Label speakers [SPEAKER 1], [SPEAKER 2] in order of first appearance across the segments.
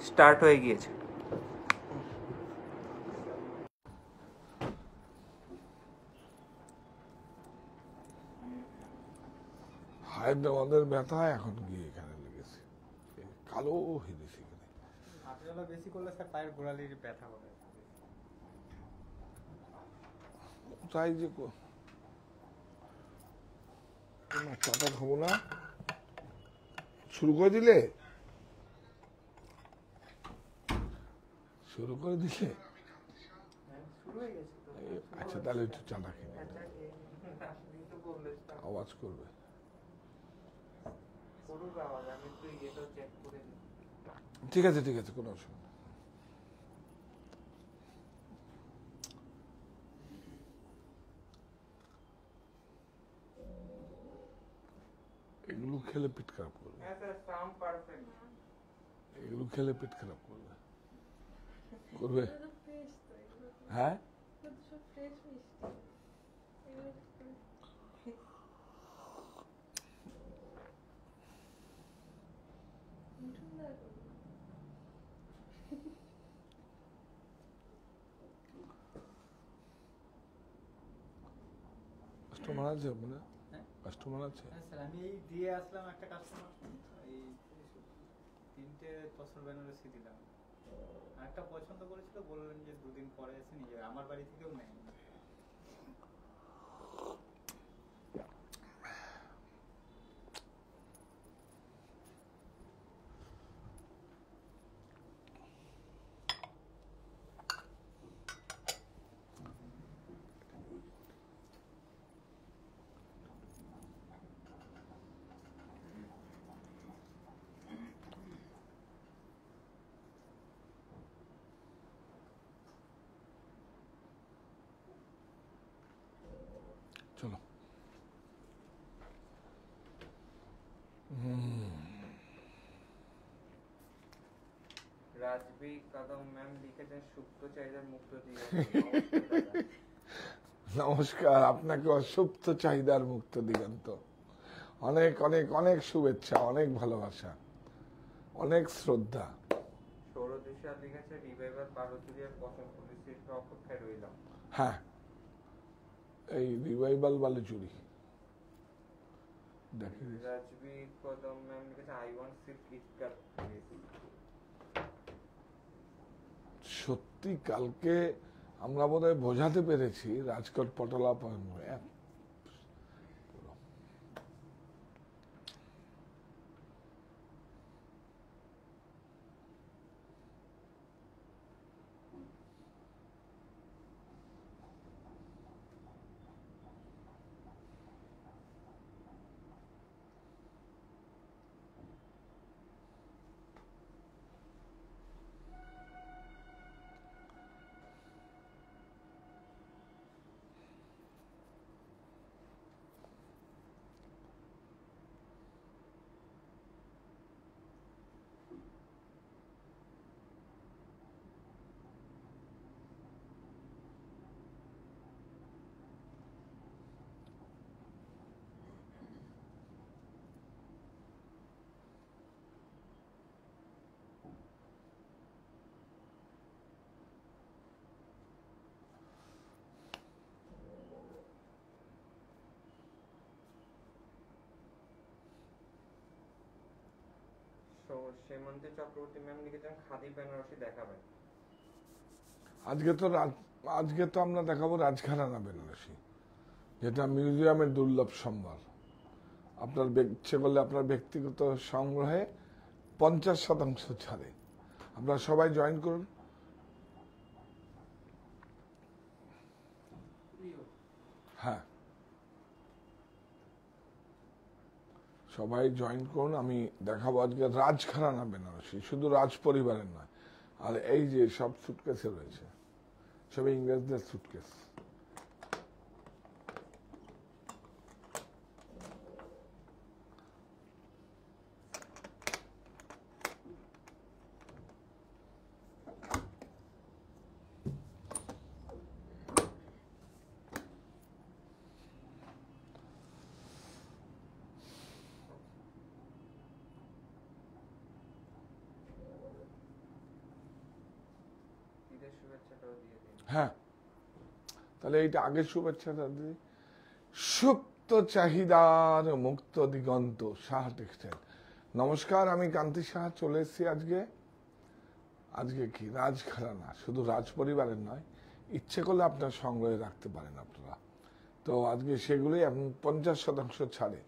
[SPEAKER 1] Start হয়ে গিয়েছে।
[SPEAKER 2] হায়দ্রাবাদের ব্যথা এখন গিয়ে এখানে লেগেছে, কালো হয়ে গেছে এখানে।
[SPEAKER 3] হাঁটা চলা বেশি করলে স্যার পায়ের গোড়ালির ব্যথা হবে।
[SPEAKER 2] কোথায় যে চাটা খাবো না, শুরু করে দিলে
[SPEAKER 3] শুরু হয়ে গেছে তো।
[SPEAKER 2] আচ্ছা তাহলে একটু চাটা খেয়ে আওয়াজ করবে। ঠিক আছে ঠিক আছে, কোনো অসুবিধা। এগুলো খেলে পেট খারাপ করবে, এগুলো খেলে পেট খারাপ করবে করবে। হ্যাঁ কাস্টমার আছে আপনার? কাস্টমার আছে?
[SPEAKER 3] হ্যাঁ স্যার, আমি এই দিয়ে আসলাম একটা কাস্টমার, এই 3টে তসর বেনারসি দিলাম। একটা পছন্দ করেছিল, বললেন যে 2 দিন পরে এসে নিয়ে যাবে। আমার বাড়ি থেকেও নেয়।
[SPEAKER 2] চলো।
[SPEAKER 1] রাজবি কদম ম্যাম লিখেছেন সুপ্ত চাহিদার মুক্ত দিগন্ত।
[SPEAKER 2] নমস্কার, আপনাকে অসুপ্ত চাহিদার মুক্ত দিগন্ত। অনেক অনেক অনেক শুভেচ্ছা, অনেক ভালোবাসা, অনেক শ্রদ্ধা।
[SPEAKER 1] সৌরদেশা লিখেছে রিভাইভাল বারোচুরিয়ার পছন্দ পুলিশের অপেক্ষায় রইলাম।
[SPEAKER 2] হ্যাঁ, এই রিভাইভাল বালুচুরি দেখে।
[SPEAKER 1] রাজবি কদম ম্যাম লিখেছে I want silk KitKat please.
[SPEAKER 2] সত্যি কালকে আমরা বোধহয় বোঝাতে পেরেছি রাজকোট পটলা
[SPEAKER 1] সেমন্তী চক্রবর্তী ম্যাম লিখেছেন খাদি বেনারসি দেখাবেন।
[SPEAKER 2] আজকে তো আমরা দেখাবো রাজঘরানা বেনারসি, যেটা মিউজিয়ামের দুর্লভ সম্ভার। আপনার ইচ্ছে করলে আপনার ব্যক্তিগত সংগ্রহে 50% ছাড়ে। আপনারা সবাই জয়েন করুন। হ্যাঁ, সবাই জয়েন করুন। আমি দেখাবো আজকে রাজঘরানা বেনারসি, শুধু রাজ পরিবারের নয়। আর এই যে সব সুটকেসে রয়েছে, সব ইংরেজদের সুটকেস।
[SPEAKER 1] ঈদের শুভেচ্ছাটাও দিয়ে দিন।
[SPEAKER 2] হ্যাঁ, তাহলে এইটা আগে শুভেচ্ছাটা দিই। সুপ্ত চাহিদার মুক্ত দিগন্ত, সাহা টেক্সটাইল। নমস্কার, আমি কান্তি সাহা চলে এসেছি আজকে কি রাজঘরানা, শুধু রাজ পরিবারের নয়, ইচ্ছে করলে আপনার সংগ্রহে রাখতে পারেন আপনারা। তো আজকে সেগুলোই এখন 50% ছাড়ে।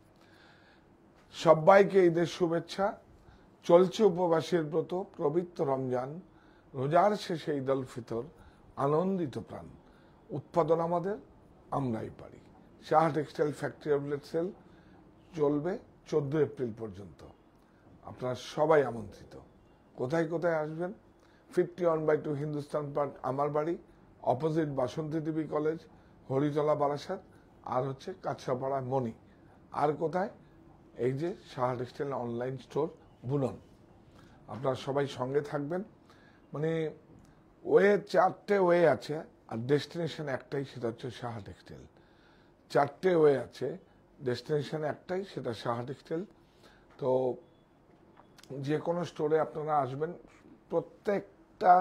[SPEAKER 2] সবাইকে ঈদের শুভেচ্ছা। চলছে উপবাসের ব্রত, পবিত্র রমজান, রোজার শেষে ঈদ উল ফিতর, আনন্দিত প্রাণ। উৎপাদন আমাদের, আমরাই পারি। Saha textile factory outlet sale চলবে 14 এপ্রিল পর্যন্ত। আপনারা সবাই আমন্ত্রিত। কোথায় কোথায় আসবেন? 51/2 হিন্দুস্তান পার্ক, আমার বাড়ি, অপোজিট বাসন্তী দেবী কলেজ, হরিতলা, বারাসাত, আর হচ্ছে কাছড়াপাড়া মণি। আর কোথায়? এই যে সাহা টেক্সটাইল অনলাইন স্টোর বুনন। আপনারা সবাই সঙ্গে থাকবেন। মানে চারটে ওয়ে আছে, আর ডেস্টিনেশন একটাই, সেটা হচ্ছে সাহা টেক্সটাইল। চারটে ওয়ে আছে, ডেস্টিনেশন একটাই, সেটা সাহা টেক্সটাইল। তো যে কোনো স্টোরে আপনারা আসবেন, প্রত্যেকটা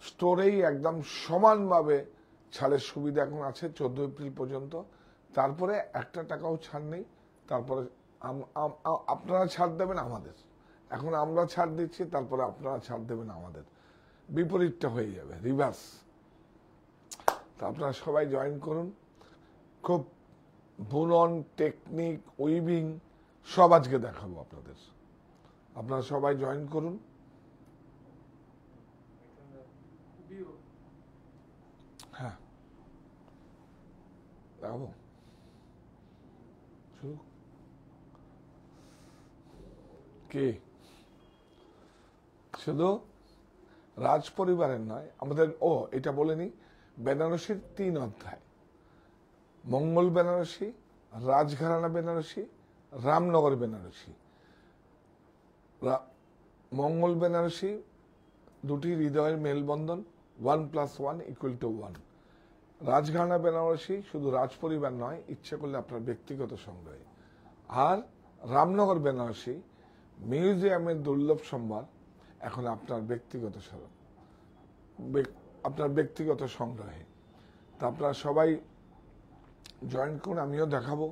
[SPEAKER 2] স্টোরেই একদম সমানভাবে ছাড়ের সুবিধা এখন আছে 14 এপ্রিল পর্যন্ত। তারপরে 1 টাকাও ছাড় নেই। তারপরে আপনারা ছাড় দেবেন আমাদের, এখন আমরা ছাড় দিচ্ছি, তারপরে আপনারা ছাড় দেবেন আমাদের, বিপরীতটা হয়ে যাবে, রিভার্স। তো আপনারা সবাই জয়েন করুন। খুব বুনন, টেকনিক, উইভিং সব আজকে দেখাবো আপনাদের। আপনারা সবাই জয়েন করুন। হ্যাঁ, দেখাবো শুরু। কে শুধু রাজ পরিবারের নয়, আমাদের এটা বলেনি, বেনারসির 3 অধ্যায়: মঙ্গল বেনারসি, রাজঘরানা বেনারসি, রামনগর বেনারসি। মঙ্গল বেনারসি দুটি হৃদয়ের মেলবন্ধন, 1+1 = 1। রাজঘরানা বেনারসি শুধু রাজ পরিবার নয়, ইচ্ছে করলে আপনার ব্যক্তিগত সংগ্রহে। আর রামনগর বেনারসি মিউজিয়ামের দুর্লভ সম্ভার, এখন আপনার ব্যক্তিগত সংগ্রহে। তা আপনারা সবাই জয়েন করুন, আমিও দেখাবো।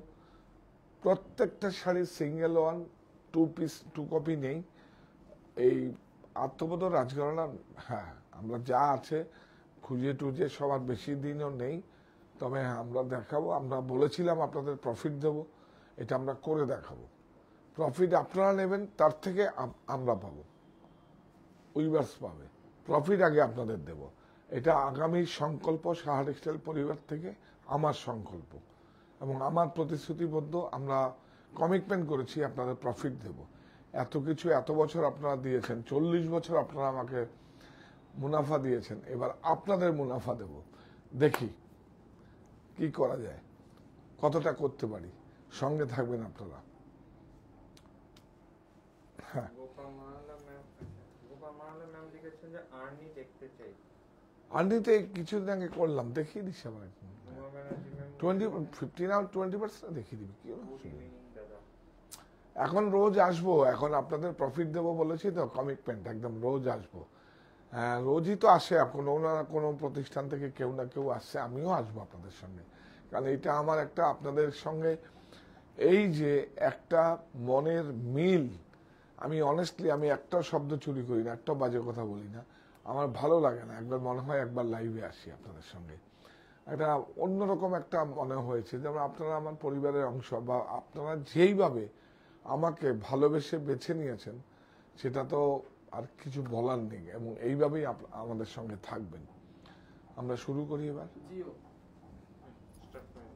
[SPEAKER 2] প্রত্যেকটা শাড়ি সিঙ্গেল 2 কপি নেই। এই আত্মবোধ রাজঘরানা, হ্যাঁ, আমরা যা আছে খুঁজে টুজে সবার বেশি দিনও নেই, তবে আমরা দেখাবো। আমরা বলেছিলাম আপনাদের প্রফিট দেব, এটা আমরা করে দেখাবো। প্রফিট আপনারা নেবেন, তার থেকে আমরা পাবো, উইভার্স পাবে। প্রফিট আগে আপনাদের দেব, এটা আগামী সংকল্প সাহা টেক্সটাইল পরিবার থেকে, আমার সংকল্প এবং আমার প্রতিশ্রুতিবদ্ধ। আমরা কমিটমেন্ট করেছি আপনাদের প্রফিট দেব। এত কিছু এত বছর আপনারা দিয়েছেন, 40 বছর আপনারা আমাকে মুনাফা দিয়েছেন, এবার আপনাদের মুনাফা দেব। দেখি কি করা যায়, কতটা করতে পারি। সঙ্গে থাকবেন আপনারা। হ্যাঁ,
[SPEAKER 1] গোপাল মাহালা ম্যাম লিখেছেন যে আর্নি দেখতে চাই।
[SPEAKER 2] আন্ডিতে কিছুদিন আগে করলাম, দেখিয়ে দিচ্ছি আমার।
[SPEAKER 1] উমা ব্যানার্জি ম্যাম
[SPEAKER 2] 15 আর 20% দেখিয়ে দিবি, কি হলো?
[SPEAKER 1] গুড ইভিনিং দাদা।
[SPEAKER 2] এখন রোজ আসবো, এখন আপনাদের প্রফিট দেবো বলেছি তো, কমিটমেন্ট একদম, রোজ আসবো। হ্যাঁ, রোজই তো আসে কোনো না কোনো প্রতিষ্ঠান থেকে কেউ না কেউ আসছে, আমিও আসবো আপনাদের সঙ্গে। কারণ এটা আমার একটা আপনাদের সঙ্গে এই যে একটা মনের মিল। আমি অনেস্টলি আমি একটাও শব্দ চুরি করি না, একটাও বাজে কথা বলি না। আমার ভালো লাগে না, একবার মনে হয় একবার লাইভে আসি আপনাদের সঙ্গে, একটা অন্যরকম একটা মনে হয়েছে। যেমন আপনারা আমার পরিবারের অংশ, বা আপনারা যেইভাবে আমাকে ভালোবেসে বেছে নিয়েছেন, সেটা তো আর কিছু বলার নেই, এবং এইভাবেই আমাদের সঙ্গে থাকবেন। আমরা শুরু করি এবার।
[SPEAKER 1] স্টার্ট করুন।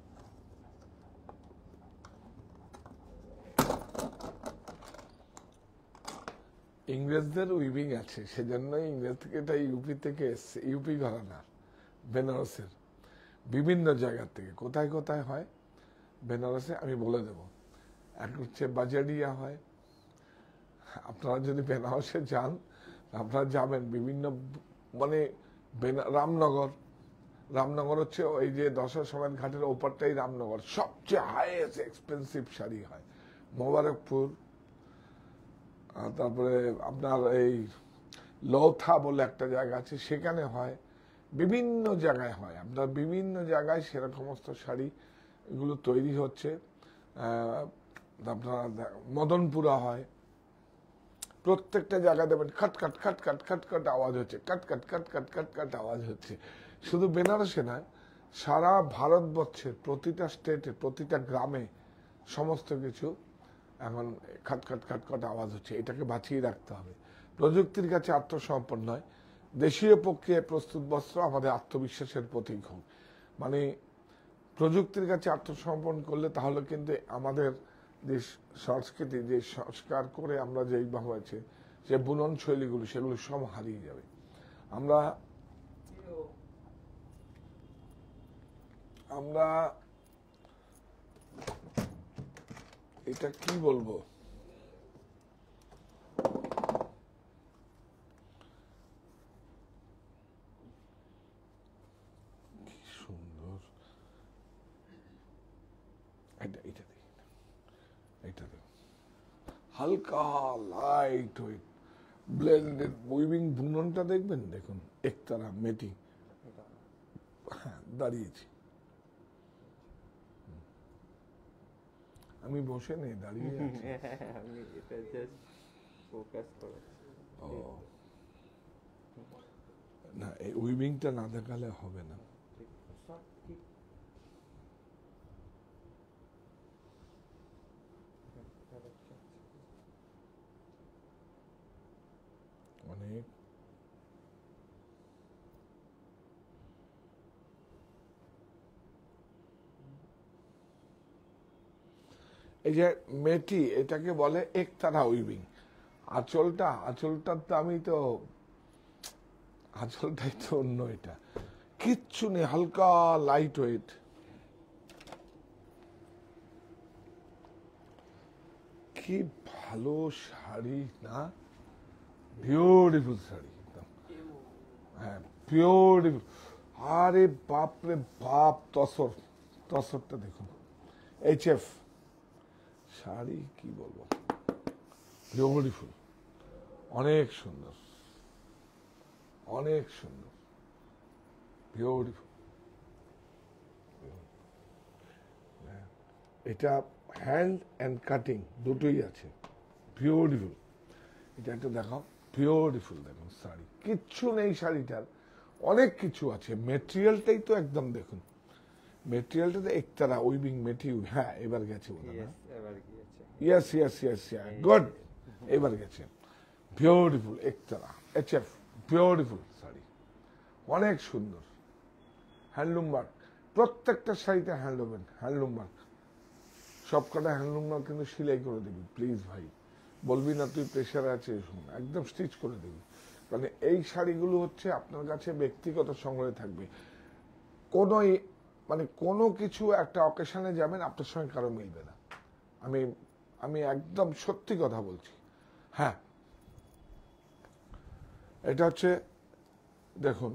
[SPEAKER 2] ইংরেজদের উইভিং আছে, সেজন্যই ইংরেজ থেকে এটা ইউপি থেকে এসছে। ইউপি ঘরানা বেনারসের বিভিন্ন জায়গা থেকে, কোথায় কোথায় হয় বেনারসে আমি বলে দেব। এক হচ্ছে বাজারিয়া হয়, আপনারা যদি বেনারসে যান আপনারা যাবেন, বিভিন্ন মানে রামনগর হচ্ছে ওই যে দশাশ্বমেধ ঘাটের ওপরটাই রামনগর, সবচেয়ে হাইয়েস্ট এক্সপেন্সিভ শাড়ি হয়। মোবারকপুর, তারপরে আপনার এই লৌথা বলে একটা জায়গা আছে, সেখানে হয়, বিভিন্ন জায়গায় হয়। আপনার বিভিন্ন জায়গায় সেরকমস্ত শাড়ি এগুলো তৈরি হচ্ছে। আপনার মদনপুরা হয়, প্রত্যেকটা জায়গায় দেবেন খট খট খট খট খট খট আওয়াজ হচ্ছে, কট কট কট কট কট কট আওয়াজ হচ্ছে। শুধু বেনারসে না, সারা ভারতবর্ষের প্রতিটা স্টেটে, প্রতিটা গ্রামে সমস্ত কিছু এখন খট খট খট খট আওয়াজ হচ্ছে। এটাকে বাঁচিয়ে রাখতে হবে। প্রযুক্তির কাছে আত্মসমর্পণ নয়, দেশীয় প্রক্রিয়ায় প্রস্তুত বস্ত্র আমাদের আত্মবিশ্বাসের প্রতীক হোক। মানে প্রযুক্তির কাছে আত্মসমর্পণ করলে তাহলে কিন্তু আমাদের যে সংস্কৃতি, যে সংস্কার করে আমরা যেইভাবে আছে, যে বুনন শৈলীগুলো, সেগুলো সব হারিয়ে যাবে। আমরা আমরা এটা কি বলবো, কি সুন্দর। এটা এটা দেখি, এটা দেখো, হালকা লাইট ওয়েট ব্লেন্ডেড উইভিং বুননটা দেখবেন, দেখুন একতারা মেটি। হ্যাঁ, দাঁড়িয়েছি আমি, বসে নেই, দাঁড়িয়ে আছি।
[SPEAKER 1] আমি এটা জাস্ট ফোকাস করেছি।
[SPEAKER 2] ও না, এই উইভিংটা না দেখালে হবে না। অনেক এই যে মেটি, এটাকে বলে একতারা উইভিং। আঁচলটার দামই তো, আঁচলটাই তো অন্য। এটা কিচ্ছু নেই, হালকা লাইট ওয়েট। কি ভালো শাড়ি না, বিউটিফুল শাড়ি একদম। হ্যাঁ, বিউটিফুল। আরে বাপ রে বাপ, তসরটা দেখুন, HF শাড়ি, কি বলবো, বিউটিফুল, অনেক সুন্দর, অনেক সুন্দর, বিউটিফুল। এটা হ্যান্ড অ্যান্ড কাটিং দুটোই আছে, বিউটিফুল। এটা একটা দেখাও, বিউটিফুল। দেখুন শাড়ি, কিচ্ছু নেই শাড়িটার, অনেক কিছু আছে। মেটেরিয়ালটাই তো একদম দেখুন, মেটেরিয়ালটা তো একতারা উইভিং মেটেরিয়াল। হ্যাঁ, এবার গেছে বোধ হয়।
[SPEAKER 1] এবার গিয়েছে।
[SPEAKER 2] ইয়েস ইয়েস ইয়েস, গুড, এবার গেছে। বিউটিফুল একতারা HF, বিউটিফুল শাড়ি, অনেক সুন্দর। হ্যান্ডলুম ওয়ার্ক, প্রত্যেকটা শাড়িতে হ্যান্ডলুম ওয়ার্ক, সব কটা হ্যান্ডলুম ওয়ার্ক কিন্তু সেলাই করে দিবি প্লিজ ভাই। বলবি না তুই প্রেশারে আছে, একদম স্টিচ করে দিবি। কারণ এই শাড়িগুলো হচ্ছে আপনার কাছে ব্যক্তিগত সংগ্রহে থাকবে। কোনো কিছু একটা অকেশনে যাবেন, আপনার সঙ্গে কারো মিলবে না। আমি একদম সত্যি কথা বলছি। হ্যাঁ, এটা হচ্ছে দেখুন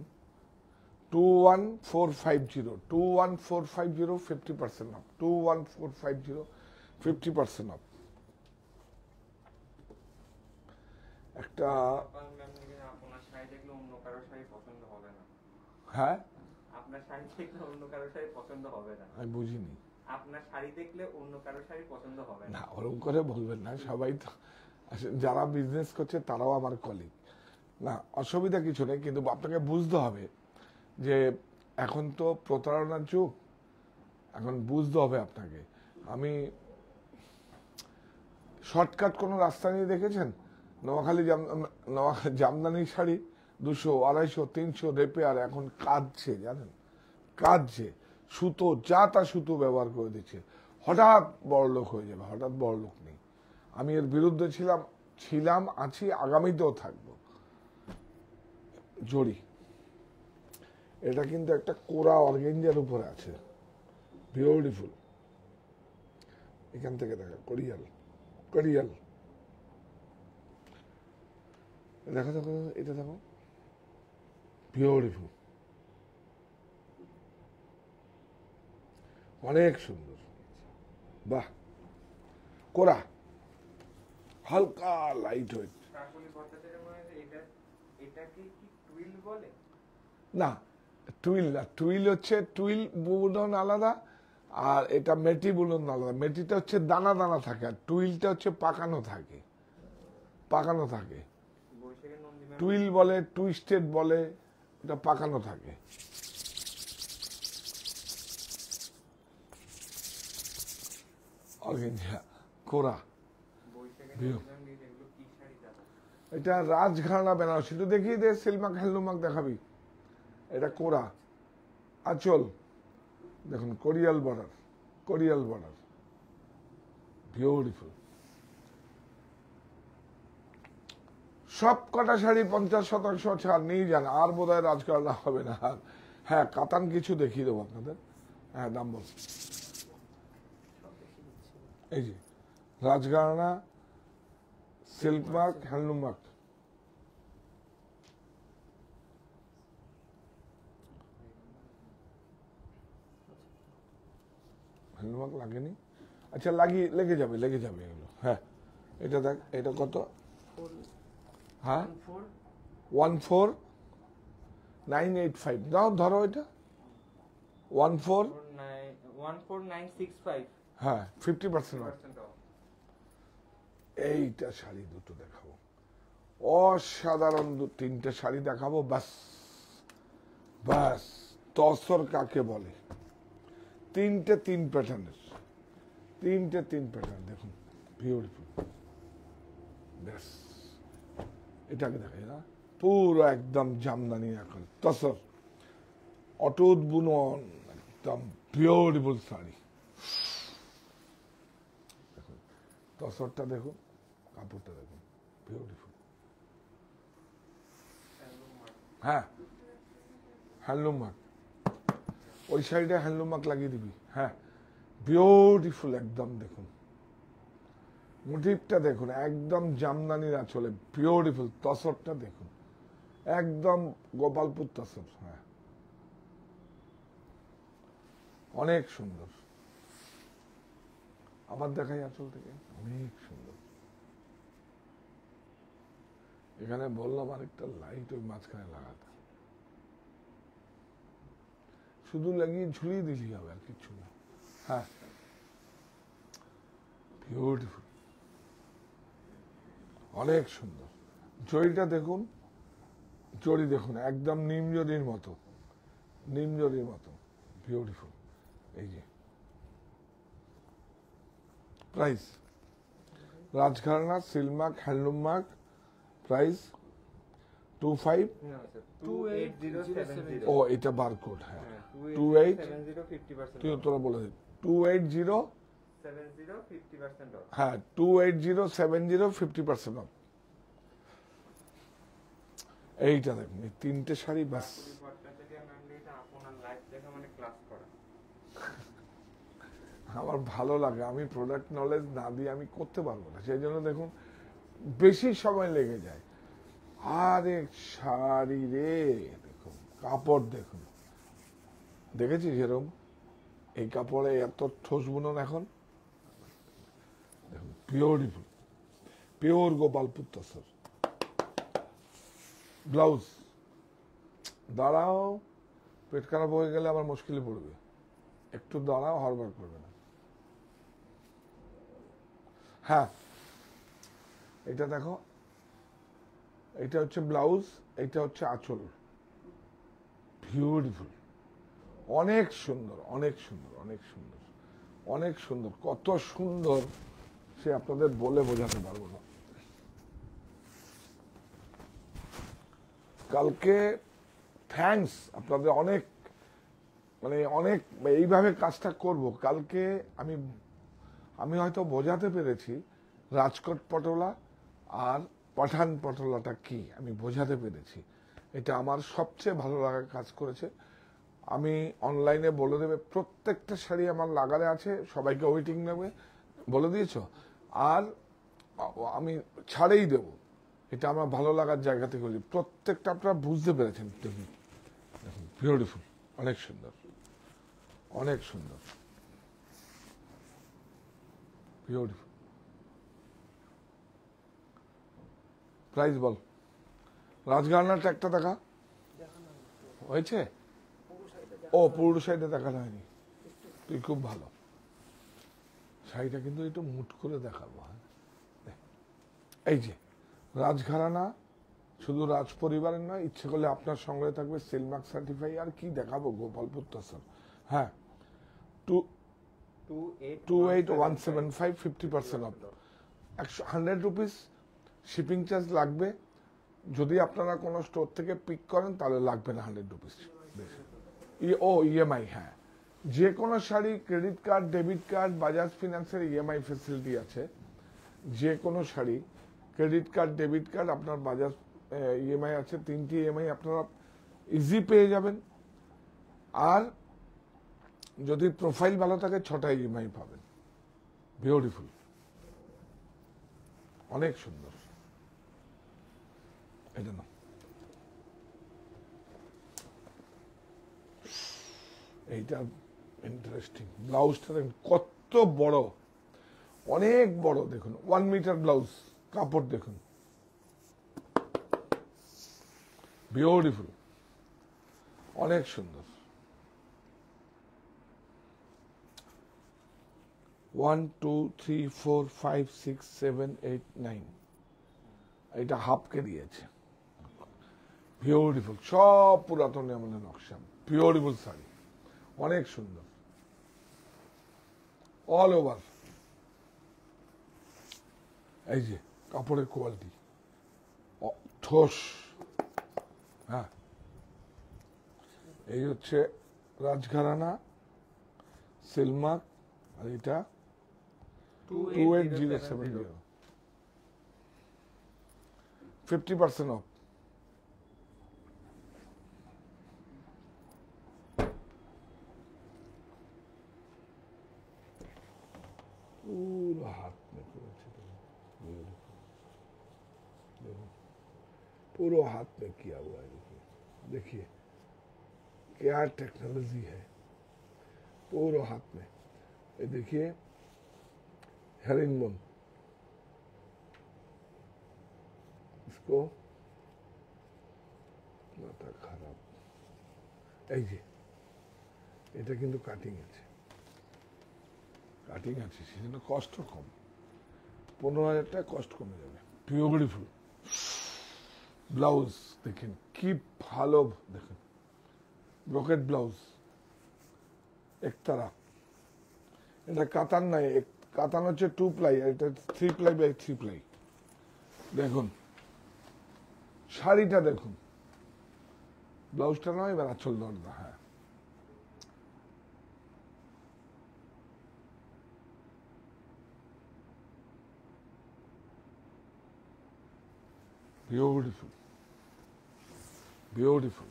[SPEAKER 2] 21450, 50% অফ, 21450, 50% অফ। একটা
[SPEAKER 1] আপনার শাড়ি দেখলে অন্য কারো শাড়ি পছন্দ হবে না।
[SPEAKER 2] হ্যাঁ,
[SPEAKER 1] আপনার শাড়ি দেখলে অন্য কারো শাড়ি পছন্দ হবে না।
[SPEAKER 2] আমি বুঝিনি।
[SPEAKER 1] আপনার শাড়ি দেখলে অন্য কারো শাড়ি পছন্দ হবে না।
[SPEAKER 2] না, ওরকম করে বলবেন না, সবাই তো যারা বিজনেস করছে তারাও আমার কলিগ। না, অসুবিধা কিছু নেই, কিন্তু আপনাকে বুঝতে হবে যে এখন তো প্রতারণার যুগ, এখন বুঝতে হবে আপনাকে। আমি শর্টকাট কোনো রাস্তা নিয়ে দেখেছেন? নোয়াখালী জামদানি শাড়ি 200, 250, 300 রেপেয়ার এখন কাঁদছে, জানেন, কাঁদছে। সুতো যা তা সুতো ব্যবহার করে দিচ্ছে। হঠাৎ বড়লোক হয়ে যাবে, হঠাৎ বড়লোক নেই। আমি এর বিরুদ্ধে ছিলাম, আছি, আগামীতেও থাকবো। জড়ি, এটা কিন্তু একটা কোরা অর্গেঞ্জার উপরে আছে, বিউটিফুল। এখান থেকে দেখা, করিয়াল, দেখো দেখো, এটা দেখো, বিউটিফুল, অনেক সুন্দর। বাহ, কোরা, হালকা লাইট ওয়েট।
[SPEAKER 1] কাকুলি ভট্টাচার্য মনে হয় এটা এটাকে কি টুইল বলে?
[SPEAKER 2] না, টুইল না, টুইল হচ্ছে টুইল বুনন আলাদা, আর এটা মেটি বুনন আলাদা। মেটিটা হচ্ছে দানা দানা থাকে, আর টুইলটা হচ্ছে পাকানো থাকে, পাকানো থাকে।
[SPEAKER 1] বৈশাখী নন্দী
[SPEAKER 2] টুইল বলে, টুইস্টেড বলে, এটা পাকানো থাকে। অর্গেনজা, কোরা,
[SPEAKER 1] বৈশাখী
[SPEAKER 2] ভিউ।
[SPEAKER 1] নন্দী এগুলো কি শাড়ি দাদা?
[SPEAKER 2] এটা রাজঘরানা বেনারসি। তো দেখিয়ে দে, সিলমাক হ্যান্ডলুমাক দেখাবি। এটা কোরা, আঁচল দেখুন, Korial border, Korial border, beautiful. সব কটা শাড়ি 50% ছাড় নিয়ে যান, আর বোধহয় রাজঘরানা হবে না। আর হ্যাঁ, কাতান কিছু দেখিয়ে দেবো আপনাদের। হ্যাঁ, দাম বল। এই যে রাজঘরানা, silk mark, handloom mark. Handloom mark লাগেনি? আচ্ছা, লেগে যাবে, লেগে যাবে এগুলো। হ্যাঁ, এটা দেখ, এটা কত? হ্যাঁ, 14985। দাও, ধরো এটা 14।
[SPEAKER 1] 14965
[SPEAKER 2] হ্যাঁ, 50% অফ।
[SPEAKER 1] 50% off।
[SPEAKER 2] এইটা শাড়ি দুটো দেখাবো, অসাধারণ তিনটে শাড়ি দেখাবো। বাস বাস, তসর কাকে বলে? তিনটে তিন প্যাটার্নের, তিনটে তিন প্যাটার্ন দেখুন, বিউটিফুল। ব্যাস, এটাকে দেখাই না, পুরো একদম জামদানি এখন তসর, অটুট বুনন, একদম বিউটিফুল শাড়ি। দেখুন তসরটা, দেখুন কাপড়টা, দেখুন বিউটিফুল। হ্যাঁ, হ্যান্ডলুম মার্ক, ওই সাইডে হ্যান্ডলুম মার্ক লাগিয়ে দিবি। হ্যাঁ, বিউটিফুল একদম। দেখুন মোটিভটা দেখুন, একদম জামদানির আঁচলে, বিউটিফুল। তসরটা দেখুন, একদম গোপালপুর তসর। হ্যাঁ, অনেক সুন্দর। আবার দেখাই আঁচল থেকে, অনেক সুন্দর। এখানে বললাম আরেকটা লাইট ওই মাঝখানে লাগাতে, শুধু লাগিয়ে ঝুলিয়ে দিলেই হবে, আর কিছু না। হ্যাঁ, বিউটিফুল, অনেক সুন্দর। জরিটা দেখুন, জরি দেখুন, একদম নিমজরির মতো, নিমজরির মতো, বিউটিফুল। এই যে price, রাজঘরানা, Silk Mark, handloom mark, price 25।
[SPEAKER 1] না স্যার, 28070।
[SPEAKER 2] ও, এটা বারকোড। হ্যাঁ,
[SPEAKER 1] 2870 50%
[SPEAKER 2] তুই
[SPEAKER 1] off।
[SPEAKER 2] তোরা বলে দিন, 280।
[SPEAKER 1] 70 50% off।
[SPEAKER 2] হ্যাঁ, 28070 50% অফ। এইটা দেখুন, এই তিনটে শাড়ি বাস।
[SPEAKER 1] কাকুলি ভট্টাচার্য ম্যাম, এটা আপনার লাইভ দেখা মানে ক্লাস করা।
[SPEAKER 2] আমার ভালো লাগে, আমি প্রোডাক্ট নলেজ না দিয়ে আমি করতে পারবো না, সেই জন্য দেখুন বেশি সময় লেগে যায়। আরে শাড়ি রে, দেখুন কাপড় দেখুন, দেখেছিস এরকম এই কাপড়ে এত ঠোস বুনন এখন? দেখুন beautiful, pure Gopalpur tussar. Blouse, দাঁড়াও, পেট খারাপ হয়ে গেলে আবার মুশকিলে পড়বে, একটু দাঁড়াও, হড়বড় করবে না। হ্যাঁ, এটা দেখো, এটা হচ্ছে ব্লাউজ, এটা হচ্ছে আঁচল, বিউটিফুল, অনেক সুন্দর, অনেক সুন্দর, অনেক সুন্দর, অনেক সুন্দর। কত সুন্দর সে আপনাদের বলে বোঝাতে পারবো না। কালকে থ্যাঙ্কস আপনাদের, অনেক মানে অনেক এইভাবে কাজটা করব। কালকে আমি হয়তো বোঝাতে পেরেছি রাজকোট পটোলা আর পাঠান পটোলাটা কি, আমি বোঝাতে পেরেছি। এটা আমার সবচেয়ে ভালো লাগার কাজ করেছে। আমি অনলাইনে বলে দেবে, প্রত্যেকটা শাড়ি আমার লাগারে আছে, সবাইকে ওয়েটিং নেবে, বলে দিয়েছ। আর আমি ছাড়েই দেব, এটা আমার ভালো লাগার জায়গা থেকে বলি। প্রত্যেকটা আপনারা বুঝতে পেরেছেন। দেখুন বিউটিফুল, অনেক সুন্দর, অনেক সুন্দর, বিউটিফুল। প্রাইস বল। রাজঘরানাটা একটা দেখা হয়েছে? ও পুরো সাইডে দেখানো হয়নি। তুই খুব ভালো। শাড়িটা কিন্তু একটু মুট করে দেখাবো। হ্যাঁ, এই যে রাজঘরানা, শুধু রাজ পরিবারের নয়, ইচ্ছে করলে আপনার সঙ্গে থাকবে সিলমার্ক সার্টিফাই। আর কি দেখাবো গোপালপুর তসর। হ্যাঁ, 28175, 50% অফ। 100 রুপিস শিপিং চার্জ লাগবে। যদি আপনারা কোনো স্টোর থেকে পিক করেন তাহলে লাগবে না 100 রুপিস। ইএমআই, হ্যাঁ, যে কোনো sari credit card, debit card, Bajaj ফিনান্সের ইএমআই ফেসিলিটি আছে। যে কোনো sari credit card, debit card, আপনার বাজাজ ইএমআই আছে। 3টি ইএমআই আপনারা ইজি পেয়ে যাবেন। আর যদি প্রোফাইল ভালো থাকে 6টা ইএমআই পাবেন। বিউটিফুল, অনেক সুন্দর। এটা না, এইটা ইন্টারেস্টিং। ব্লাউজটা দেখুন কত বড়, অনেক বড়। দেখুন 1 মিটার ব্লাউজ, কাপড় দেখুন, বিউটিফুল, অনেক সুন্দর। 1 2 3 4 5 6 7 8 9, এটা হাফকে দিয়েছে। বিউটিফুল, সব পুরাতন আমলের নকশা। বিউটিফুল শাড়ি, অনেক সুন্দর, অল ওভার। এই যে কাপড়ের কোয়ালিটি, ঠোস। হ্যাঁ, এই হচ্ছে রাজঘরানা সিলমার্ক। আর এটা 28070, 50% অফ। পুরো হাত में করেছে, पूरा हाथ में किया हुआ है। देखिए क्या टेक्नोलॉजी है, पूरा हाथ में। ये देखिए हेरिंगबोन, इसको মাথা খারাপ। এই যে এটা কিন্তু কাটিং আছে, কাটিং আছে, সেজন্য কষ্ট কম। 15,000 টাকা কষ্ট কমে যাবে। বিউটিফুল ব্লাউজ দেখেন কি ভালো, দেখেন ব্রোকেট ব্লাউজ একতারা। এটা কাতান নাই, কাতান হচ্ছে 2 প্লাই, এটা 3 প্লাই বাই 3 প্লাই। দেখুন শাড়িটা দেখুন, ব্লাউজটা নয়, এবার আঁচল দরদা। হ্যাঁ, বিউটিফুল, বিউটিফুল।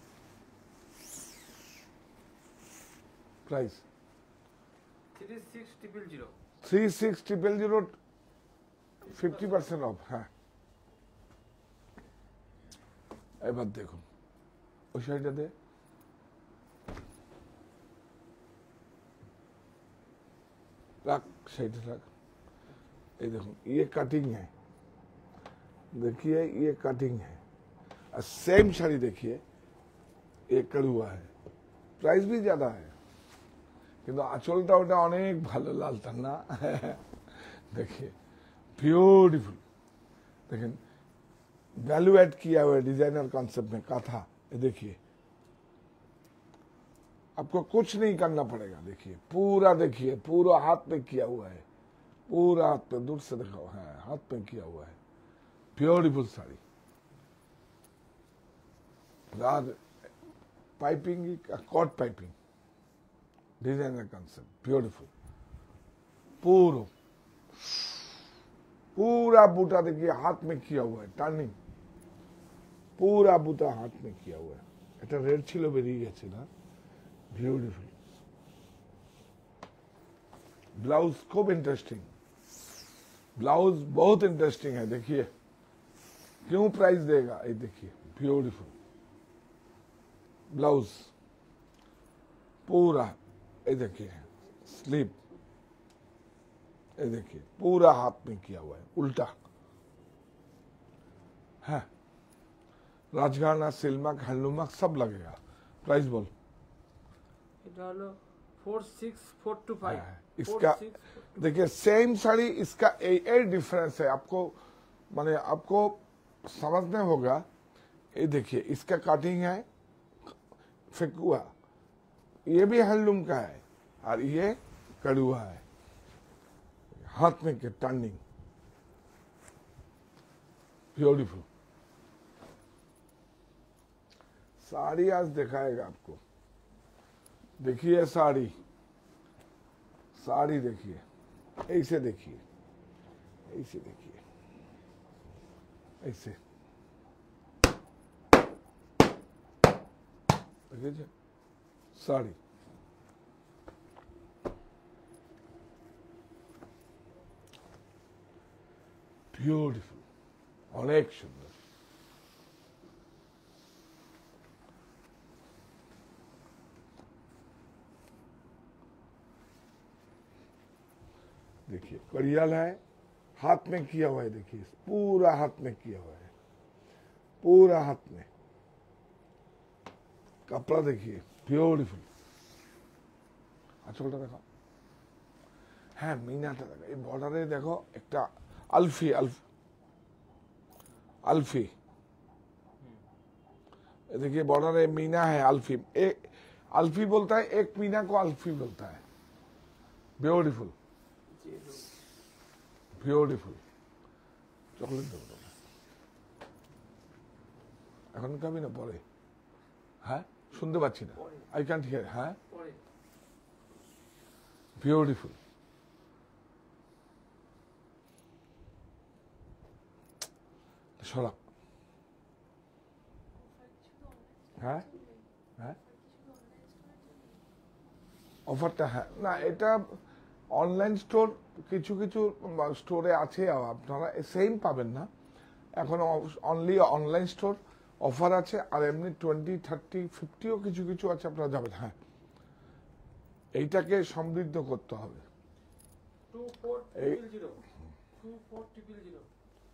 [SPEAKER 2] প্রাইস
[SPEAKER 1] 36,000।
[SPEAKER 2] 36,000, 50% অফ। হ্যাঁ, এবার দেখুন ওই শাড়িটা দে, রাখ শাড়িটা রাখ। ये देखो ये कटिंग है, देखिए ये कटिंग है। और सेम साड़ी देखिए, ये कड़ुआ है, प्राइस भी ज्यादा है, কিন্তু আঁচলটা ওটা অনেক ভালো, লালটা না। देखिए ब्यूटीफुल, देखें वैल्यू एड किया हुआ है डिजाइनर कॉन्सेप्ट में काथा। ये देखिए आपको कुछ नहीं करना पड़ेगा। देखिए पूरा, देखिए पूरा हाथ में किया हुआ है, पूरा हाथ पे, दूर से दिखाओ, है हाथ में किया हुआ है। ब्यूटीफुल साड़ी, राज पाइपिंग, कॉट पाइपिंग, डिजाइनर कॉन्सेप्ट, ब्यूटीफुल। पूरा पूरा बूटा देखिए हाथ में किया हुआ है, टर्निंग, पूरा बूटा हाथ में किया हुआ है। এটা রেড ছিল, বেরিয়ে গেছে না। ब्यूटीफुल ब्लाउज, खूब इंटरेस्टिंग ब्लाउज, बहुत इंटरेस्टिंग है। देखिए क्यों प्राइस देगा, ये देखिए ब्यूटीफुल ब्लाउज पूरा। ये देखिए स्लीव, ये देखिए पूरा हाथ में किया हुआ है, उल्टा है। রাজঘরানা, সিলমার্ক, হ্যান্ডলুমার্ক सब लगेगा। प्राइस बोल।
[SPEAKER 4] এটা হলো 46425
[SPEAKER 2] हाँ, इसका देखिए सेम साड़ी, इसका ये डिफरेंस है आपको, माने आपको समझना होगा। ये देखिए इसका कटिंग है फेकुआ, ये भी हैंडलूम का है और ये कड़ुआ है, हाथ में के टर्निंग ब्यूटीफुल। साड़ी आज दिखाएगा आपको। देखिए साड़ी, साड़ी देखिए, ऐसे देखिए, ऐसे देखिए, ऐसे देखिए साड़ी। ब्यूटीफुल, অনেক সুন্দর। देखिए कड़ियाल है, हाथ में किया हुआ है, देखिए पूरा हाथ में किया हुआ है, पूरा हाथ में। कपड़ा देखिए ब्यूटीफुल। আঁচলটা দেখো, হ্যাঁ মিনাটা দেখো, এই বর্ডারে দেখো একটা अल्फी अल्फी, देखिए बॉर्डर है, मीना है अल्फी। एक अल्फी बोलता है, एक मीना को अल्फी बोलता है। Beautiful beautiful. চকলেট দেবো তোকে, এখন খাবি না পরে? হ্যাঁ শুনতে পাচ্ছি না, আই ক্যান্ট হিয়ার। হ্যাঁ বিউটিফুল। সরা, হ্যাঁ হ্যাঁ অফারটা, হ্যাঁ না এটা অনলাইন স্টোর, কিছু কিছু স্টোরে আছে, আপনারা সেম পাবেন না এখন, অনলি অনলাইন স্টোর অফার আছে। আর এমনি 20, 30, 50ও কিছু কিছু আছে, আপনারা যাবেন। হ্যাঁ এইটাকে সমৃদ্ধ করতে হবে।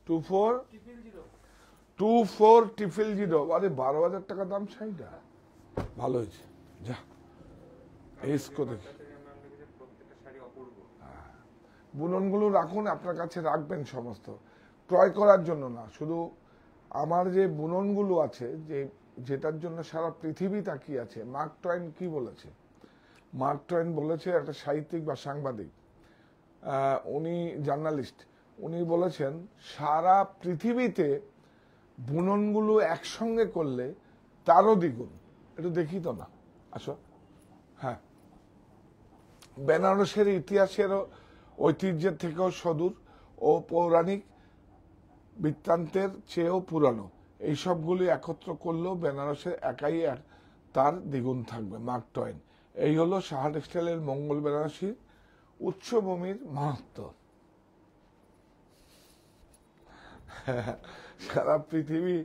[SPEAKER 2] 2400। আরে 12,000 টাকা দাম শাড়িটা, ভালো হয়েছে। যা এসকো দেখি,
[SPEAKER 1] প্রত্যেকটা শাড়ি অপূর্ব।
[SPEAKER 2] বুননগুলো রাখুন আপনার কাছে, রাখবেন সমস্ত, ক্রয় করার জন্য না। শুধু আমার যে বুননগুলো আছে, যেটার জন্য সারা পৃথিবী তাকিয়ে আছে। মার্ক টয়েন কি বলেছে? মার্ক টয়েন বলেছে, একটা সাহিত্যিক বা সাংবাদিক, উনি জার্নালিস্ট, উনি বলেছেন সারা পৃথিবীতে বুননগুলো একসঙ্গে করলে তারও দ্বিগুণ। একটু দেখি তো না, আসো। হ্যাঁ, বেনারসের ইতিহাসের ঐতিহ্যের থেকেও সদূর ও পৌরাণিক বৃত্তান্তের চেয়েও পুরানো। এই সবগুলি একত্র করলেও বেনারসের একাই তার দ্বিগুণ থাকবে। মার্ক টয়েন। এই হলো সাহা টেক্সটাইলের মঙ্গল বেনারসির উচ্চভূমির মাহাত্ম্য। সারা পৃথিবী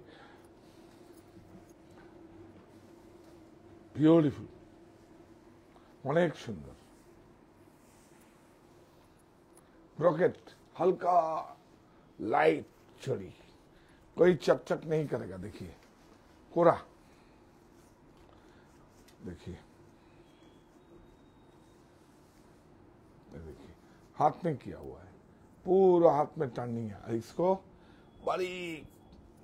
[SPEAKER 2] বিউটিফুল, অনেক সুন্দর। ब्रोकेट हल्का लाइट चोरी, कोई चकचक नहीं करेगा। देखिए कोरा, देखिए देखिए हाथ में किया हुआ है, पूरा हाथ में टर्निंग है। इसको बारीक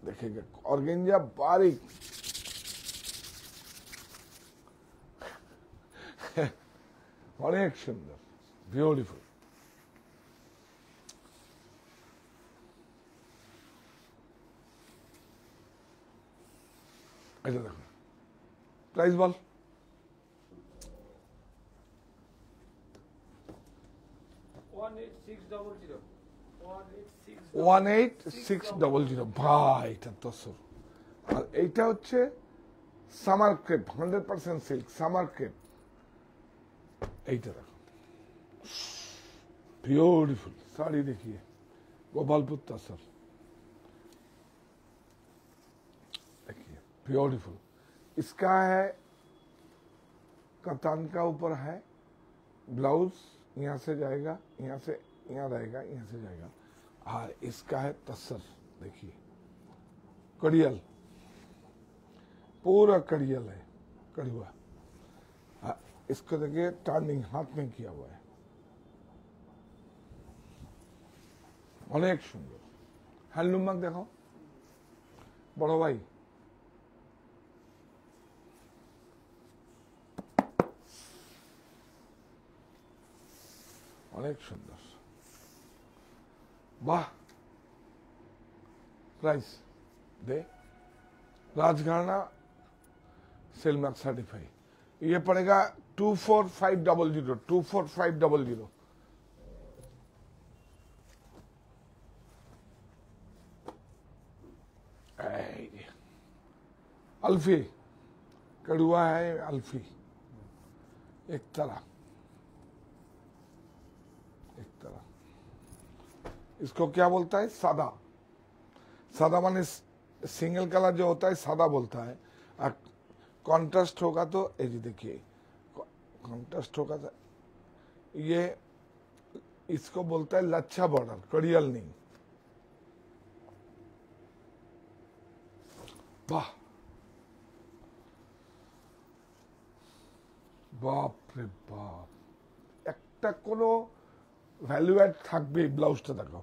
[SPEAKER 2] देखेगा, ऑर्गेंजा बारीक। অনেক সুন্দর, বিউটিফুল। এটা দেখো, প্রাইস বল। 18,600 ভাই, এটা তো সর। আর এইটা হচ্ছে summer crepe, 100% silk summer crepe. এইটা দেখো, ब्यूटीफुल साड़ी। देखिए गोपालपुर तसर, देखिए ब्यूटीफुल। इसका है कतान का ऊपर है, ब्लाउज यहाँ से जाएगा, यहाँ से यहाँ रहेगा, यहाँ से जाएगा। और इसका है तसर, देखिए कड़ियल। पूरा कड़ियल है, कड़ुआ। इसको देखिए टर्निंग हाथ में किया हुआ है, অনেক সুন্দর। হ্যান্ডলুম মার্ক দেখো বড় ভাই, অনেক সুন্দর। वाह, प्राइस दे राजघराना सेल मार्क सर्टिफाई। ये पड़ेगा 24500, 24500। अल्फी कड़ुआ है, अल्फी एक तरह इसको क्या बोलता है? सादा। सादा माने सिंगल कलर जो होता है सादा बोलता है, और कॉन्ट्रास्ट होगा तो ये जी देखिए, कॉन्ट्रास्ट होगा तो ये इसको बोलता है लच्छा बॉर्डर, कड़ियल नहीं। वाह, बाप रे बाप, একটা কোনো ভ্যালু অ্যাড থাকবে। ব্লাউজটা দেখো,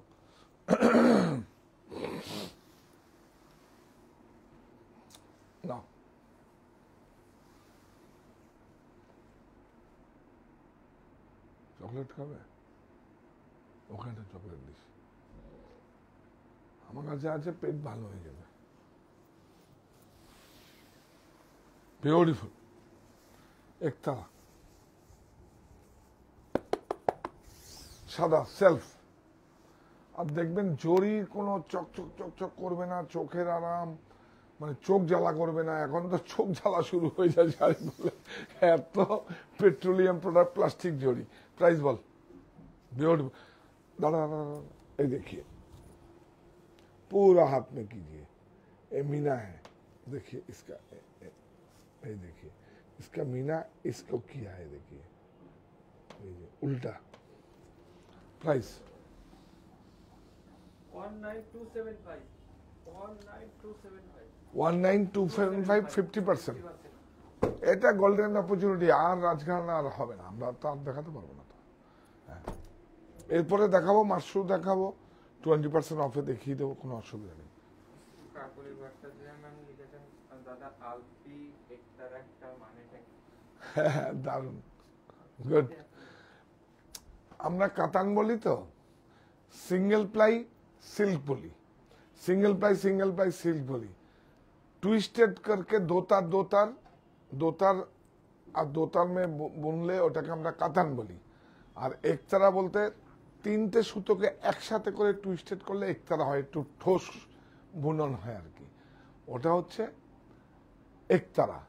[SPEAKER 2] না চকলেট খাবে? ওখানে চকলেট দিস, আমার কাছে আছে, পেট ভালো হয়ে যাবে। বিউটিফুল একটা সাদা সেলফ, আর দেখবেন জরির কোনো চকচক চকচক করবে না, চোখের আরাম, মানে চোখ জ্বালা করবে না। এখন তো চোখ জ্বালা শুরু হয়ে যায় শাড়ি বলে, এত পেট্রোলিয়াম প্রোডাক্ট, প্লাস্টিক জড়ি। प्राइस बोल, ब्यूटीफुल। दादा ये देखिए, पूरा हाथ में कीजिए, ये मीना है, देखिए इसका, ये देखिए इसका मीना, इसको किया है, देखिए उल्टा। प्राइस
[SPEAKER 4] 19275,
[SPEAKER 2] 19275, 50%। এটা গোল্ডেন অপরচুনিটি, আর রাজঘরানা আর হবে না, আমরা তো আর দেখাতে পারবো না তো। এরপরে দেখাবো মাশরুম, দেখাবো 20% অফে দেখিয়ে দেবো, কোনো অসুবিধা নেই।
[SPEAKER 1] কাকুলি বার্তা যে ম্যাম লিখেছেন দাদা আলপি একটার একটা মানেটা কি?
[SPEAKER 2] দারুণ, গুড। আমরা কাতান বলি তো, सिंगल प्लाई सिल्क बोली, सिंगल प्लाई सिल्क बोली। ट्विस्टेड करके दोतार दोतार दोतार और दोतार में बुनले ওটাকে আমরা কাতান বলি। আর একতারা বলতে তিনটে সুতোকে একসাথে করে টুইস্টেড করলে একতারা হয়, একটু ঠোস বুনন হয় আর কি, ওটা হচ্ছে একতারা।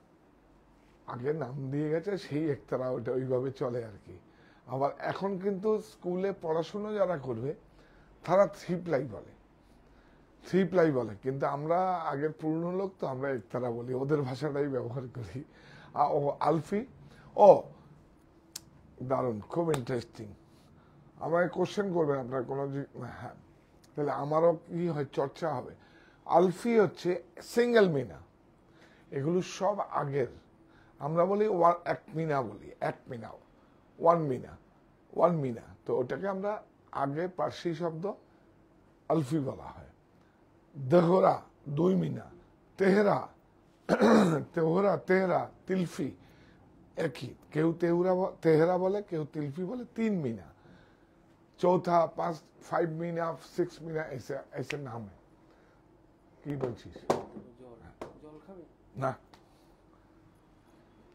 [SPEAKER 2] আগে নাম দিয়ে গেছে সেই একতারা, ওটা ওইভাবে চলে আর কি। আবার এখন কিন্তু স্কুলে পড়াশোনা যারা করবে তারা 3 প্লাই বলে, 3 প্লাই বলে, কিন্তু আমরা আগের পুরনো লোক তো আমরা একতারা বলি, ওদের ভাষাটাই ব্যবহার করি। ও আলফি, ও দারুণ, খুব ইন্টারেস্টিং। আমাকে কোশ্চেন করবেন আপনার কোনো, হ্যাঁ, তাহলে আমারও কি হয়, চর্চা হবে। আলফি হচ্ছে সিঙ্গেল মিনা, এগুলো সব আগের। আমরা বলি এক মিনা, বলি এক মিনা, ওয়ান মিনা, ওয়ান মিনা, তো ওটাকে আমরা আগে পার্সি শব্দ আলফি বলা হয়। দেহরা 2 মিনা, তেহরা তেহরা তেহরা, তিলফি একই, কেউ তেহরা বলে, কেউ তিলফি বলে। 3 মিনা, चौथा 5 मीना, 6 मीना, ऐसे ऐसे नाम है। কি বলছিস?
[SPEAKER 4] জল খাবে
[SPEAKER 2] না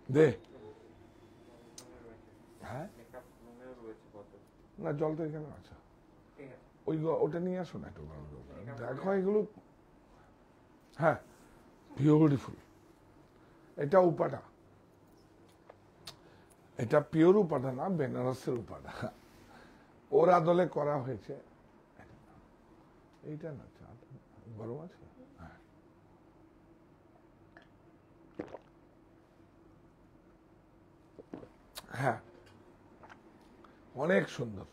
[SPEAKER 2] দে, হ্যাঁ
[SPEAKER 1] মেকআপ রুমেও রয়েছে কত?
[SPEAKER 2] না জল তো এখানে আছে,
[SPEAKER 1] ঠিক আছে,
[SPEAKER 2] ওই ওটা নিয়ে আসো না একটু, দেখো এগুলো। হ্যাঁ, বিউটিফুল। এটা উপাটা, এটা পিওর উপাটা না, বেনারসের উপাটা, ওর আদলে করা হয়েছে। এইটা না, গরম আছে। হ্যাঁ, অনেক সুন্দর।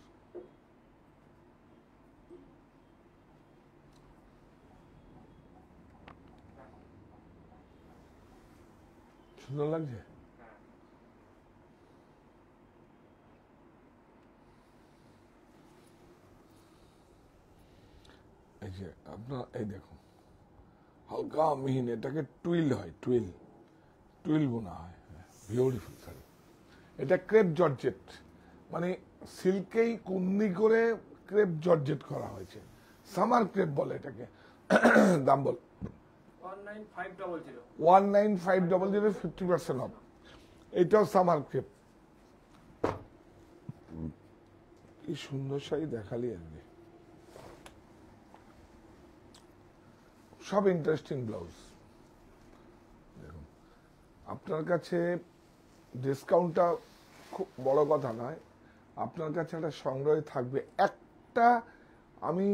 [SPEAKER 2] সুন্দর লাগছে।
[SPEAKER 1] হ্যাঁ
[SPEAKER 2] এই যে আপনার এই দেখুন হালকা মিহিন, এটাকে টুইল হয়, টুইল টুইল বোনা হয়, বিউটিফুল শাড়ি। এটা ক্রেপ জর্জেট, মানে সিল্কেই কুন্দি করে ক্রেপ জর্জেট করা হয়েছে, সামার ক্রেপ বলে এটাকে। দাম বল
[SPEAKER 4] 19500
[SPEAKER 2] 19,500, 50% অফ। এটাও সামার ক্রেপ। কি সুন্দর শাড়ি দেখালি আজকে, সব ইন্টারেস্টিং ব্লাউজ। দেখুন আপনার কাছে ডিসকাউন্টটা খুব বড় কথা নয়, আপনার কাছে একটা সংগ্রহে থাকবে। একটা আমি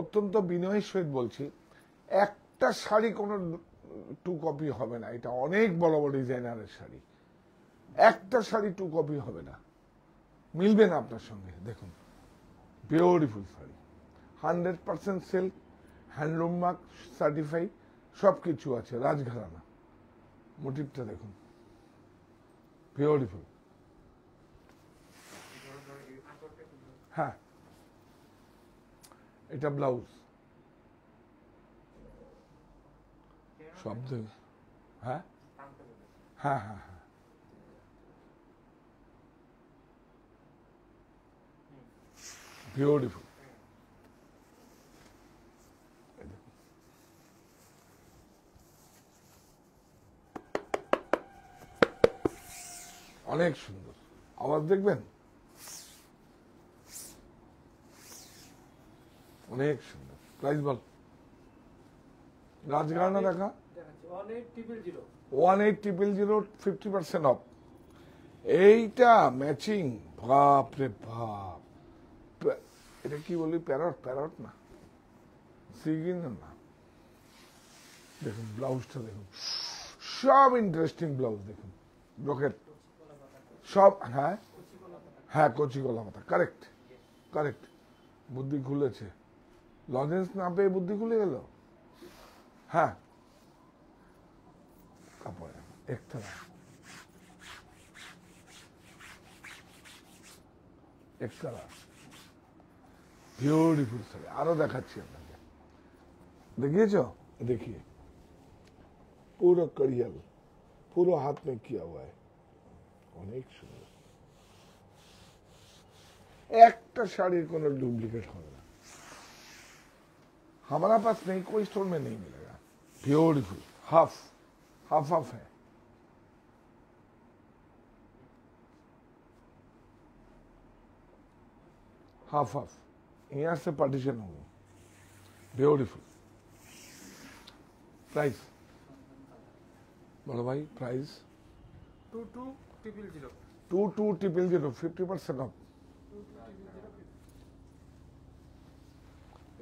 [SPEAKER 2] অত্যন্ত বিনয়ের সহিত বলছি, একটা শাড়ি কোনো টু কপি হবে না। এটা অনেক বড় বড় ডিজাইনারের শাড়ি, একটা শাড়ি টু কপি হবে না, মিলবে না আপনার সঙ্গে। দেখুন beautiful sari, 100% silk, handloom mark certified, সব কিছু আছে, রাজঘরানা। মোটিভটা দেখুন বিউটিফুল। হ্যাঁ এটা ব্লাউজ শব্দ। হ্যাঁ হ্যাঁ হ্যাঁ হ্যাঁ বিউটিফুল। অনেক সুন্দর, আওয়াজ দেখবেন, অনেক সুন্দর। প্রাইস বল, রাজঘরানা দেখা,
[SPEAKER 4] দেখাচ্ছি 18000
[SPEAKER 2] 18,000, 50% অফ। এইটা ম্যাচিং, বাপ রে বাপ। এটা কি বলি, প্যারট, প্যারট না, সিগিন না। দেখুন ব্লাউজটা দেখুন, সব ইন্টারেস্টিং ব্লাউজ। দেখুন ব্রোকেট সব। হ্যাঁ হ্যাঁ কচি কলা পাতা, কারেক্ট কারেক্ট। বুদ্ধি খুলেছে, লজেন্স না পেয়ে বুদ্ধি খুলে গেল। হ্যাঁ কাপড়ে একতলা, একতলা বিউটিফুল শাড়ি। আরো দেখাচ্ছি আপনাকে, देखिए देखिए पूरा करियल, पूरा हाथ में किया हुआ है, অনেক সুন্দর। একটা শাড়ির কোনো डुप्लीकेट হবে না, हमारा पास नहीं, कोई स्टोर में नहीं मिलेगा। ब्यूटीफुल, हाफ हाफ हाफ है, हाफ हाफ, यहाँ से पार्टीशन होगा। ब्यूटीफुल। प्राइस बड़ो भाई, प्राइस
[SPEAKER 4] 2200
[SPEAKER 2] 22,000, 50% অফ।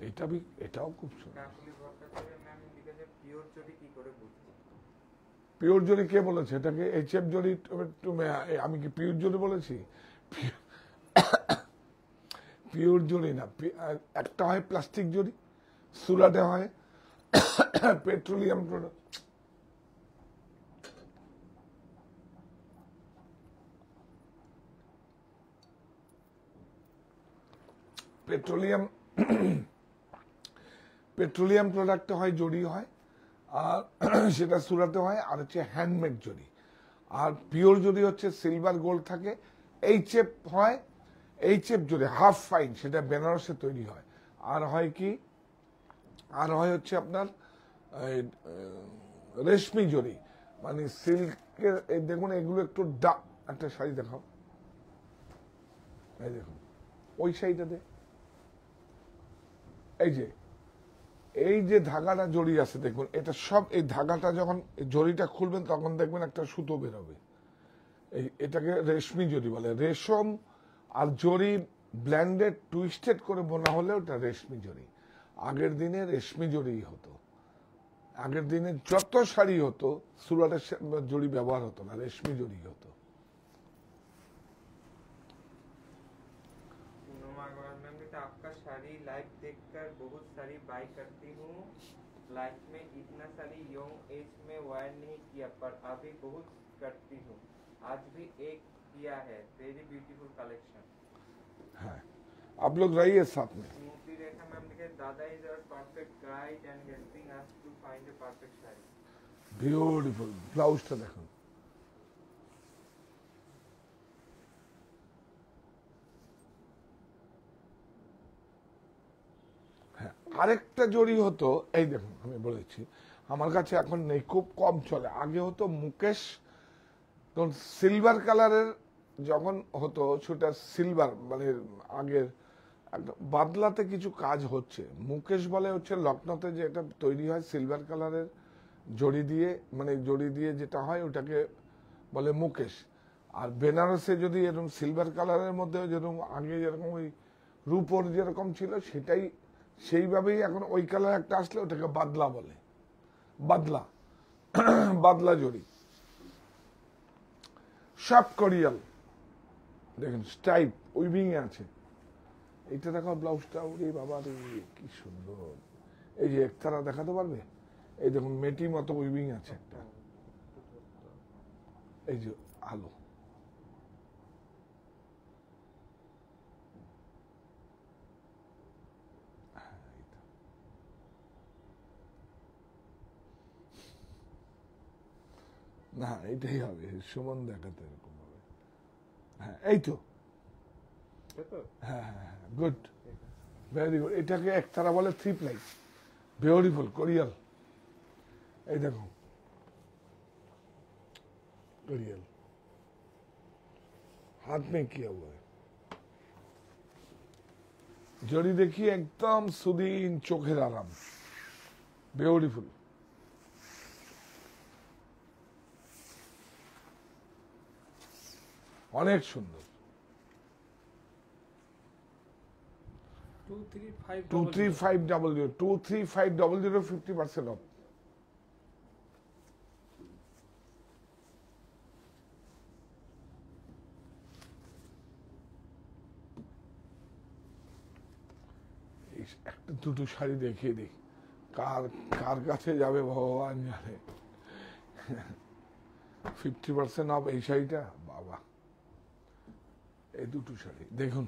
[SPEAKER 2] এটা भी, এটাও খুব সুন্দর।
[SPEAKER 1] কাকলি ভট্টাচার্য ম্যাম লিখেছে পিওর জরি কি করে বুঝবো?
[SPEAKER 2] পিওর জরি কে বলেছে এটাকে? এইচএফ জরি। আমি কি পিওর জরি বলেছি? পিওর জরি না, একটা হয় প্লাস্টিক জরি, সুরাটে হয় পেট্রোলিয়াম প্রোডাক্ট। পেট্রোলিয়াম পেট্রোলিয়াম প্রোডাক্টে হয় জরি হয়, আর সেটা সুরাতে হয়, আর হচ্ছে হ্যান্ডমেড জরি। আর পিওর জরি হচ্ছে সিলভার গোল্ড থাকে। এইচএফ হয়, এইচএফ জরি হাফ ফাইন, সেটা বেনারসে তৈরি হয়। আর হয় কি, আর হয় হচ্ছে আপনার রেশমি জরি, মানে সিল্কের। এই দেখুন এগুলো একটু একটা শাড়ি দেখাও, এই দেখুন ওই শাড়িটাতে এই যে ধাগাটা জড়ি আছে দেখুন, এটা সব, এই ধাগাটা যখন জড়িটা খুলবেন তখন দেখবেন একটা সুতো বেরোবে। এটাকে রেশমি জরি বলে। রেশম আর জরি ব্ল্যান্ডেড টুইস্টেড করে বোনা হলে ওটা রেশমি জরি। আগের দিনে রেশমি জরি হতো, আগের দিনে যত শাড়ি হতো সুরাটের জরি ব্যবহার হতো না, রেশমি জরি হতো।
[SPEAKER 1] आपका साड़ी लाइव देखकर बहुत सारी बाई करती हूँ, लाइफ में इतना सारी यंग एज में वायर नहीं किया पर अभी बहुत करती हूँ आज भी एक किया है वेरी ब्यूटीफुल कलेक्शन
[SPEAKER 2] हाँ आप लोग रहिए साथ में
[SPEAKER 1] स्मृति रेखा मैम लिखे दादा is our perfect guide and helping us to find a perfect sari
[SPEAKER 2] beautiful ব্লাউজটা দেখুন হ্যাঁ আরেকটা জড়ি হতো এই দেখুন আমি বলেছি আমার কাছে এখন নেই খুব কম চলে আগে হতো মুকেশ তখন সিলভার কালারের যখন হতো সেটা সিলভার মানে আগের একদম বাদলাতে কিছু কাজ হচ্ছে মুকেশ বলে হচ্ছে লখনৌতে যে এটা তৈরি হয় সিলভার কালারের জড়ি দিয়ে মানে জড়ি দিয়ে যেটা হয় ওটাকে বলে মুকেশ আর বেনারসে যদি এরকম সিলভার কালারের মধ্যে যেরকম আগে যেরকম ওই রূপোর যেরকম ছিল সেটাই সেইভাবেই এখন ওই কালার একটা আসলে ওটাকে বাদলা বলে বাদলা বাদলা জড়ি সব কোরিয়াল দেখেন স্টাইপ উইভিং এ আছে এইটা দেখো ব্লাউজটা ওরে বাবা রে কি সুন্দর এই যে একতারা দেখাতে পারবে এই দেখুন মেটি মতো উইভিং আছে একটা এই যে আলো না এটাই হবে সুমন দেখাতে এরকম হবে হ্যাঁ এই তো হ্যাঁ হ্যাঁ গুড ভেরি গুড এটাকে একতারা বলে থ্রি প্লাই বিউটিফুল কোরিয়াল এই দেখো कोरियल हाथ में किया हुआ है जड़ी देखिए एकदम सुदीन चोखेर आराम ब्यूटीफुल অনেক সুন্দর 23500 23500 50% off একটা দুটো শাড়ি দেখিয়ে দিই কার কার কাছে যাবে ভগবান জানে 50% অফ এই শাড়িটা বাবা এই দুটো শাড়ি দেখুন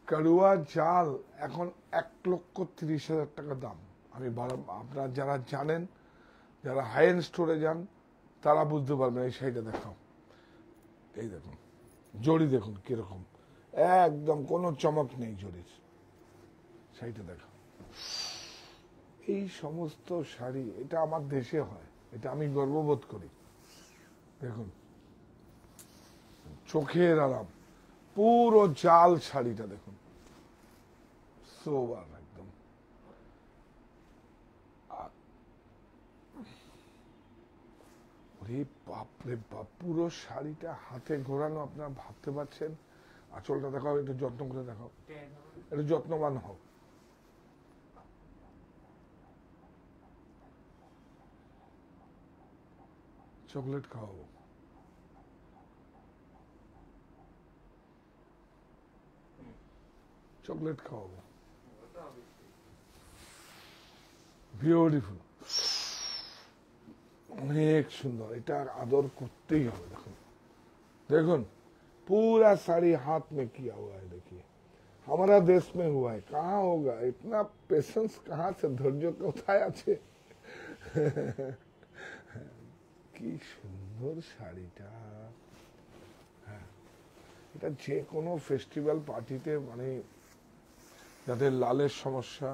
[SPEAKER 2] কারুয়া জাল এখন 1,30,000 টাকা দাম আমি আপনারা যারা জানেন যারা হাই এন্ড স্টোরে যান তারা বুঝতে পারবেন এই শাড়িটা দেখাও এই দেখুন জড়ি দেখুন কিরকম একদম কোনো চমক নেই জড়ির শাড়িটা দেখা এই সমস্ত শাড়ি এটা আমার দেশে হয় এটা আমি গর্ববোধ করি দেখুন চোখের আরাম পুরো জাল শাড়িটা দেখুন সোবার একদম বাপরে বাপ পুরো শাড়িটা হাতে ঘোরানো আপনারা ভাবতে পারছেন আঁচলটা দেখাও একটু যত্ন করে দেখাও একটু যত্নবান হোক চকলেট খাওয়াবো চকলেট খাওয়াবো বিউটিফুল অনেক সুন্দর এটা আদর করতেই হবে দেখুন দেখুন पूरा साड़ी हाथ में किया हुआ है देखिए हमारा देश में हुआ है कहाँ होगा इतना पेशेंस कहाँ से धैर्य কোথায় আছে কি সুন্দর শাড়িটা হ্যাঁ এটা যে কোনো ফেস্টিভ্যাল পার্টিতে মানে যাদের লালের সমস্যা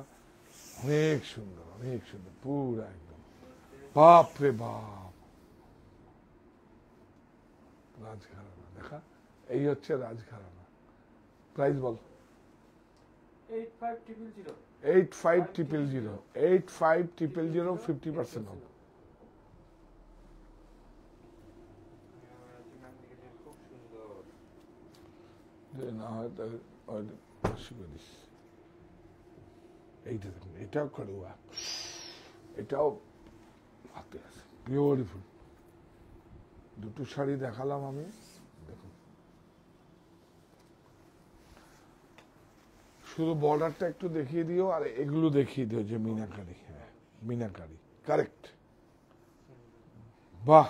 [SPEAKER 2] অনেক সুন্দর পুরো একদম বাপ রে বাপ রাজঘরানা দেখা এই হচ্ছে রাজঘরানা প্রাইস বল
[SPEAKER 4] 8500
[SPEAKER 2] 8500 50% অফ
[SPEAKER 1] খুব সুন্দর
[SPEAKER 2] যে না হয় তাহলে বেশি করিস এইটা দেখুন এটাও করুয়া এটাও হাতে আছে বিউটিফুল দুটো শাড়ি দেখালাম আমি দেখুন শুধু বর্ডারটা একটু দেখিয়ে দিও আর এগুলো দেখিয়ে দিও যে মিনাকারি হ্যাঁ मीनाकारी करेक्ट वाह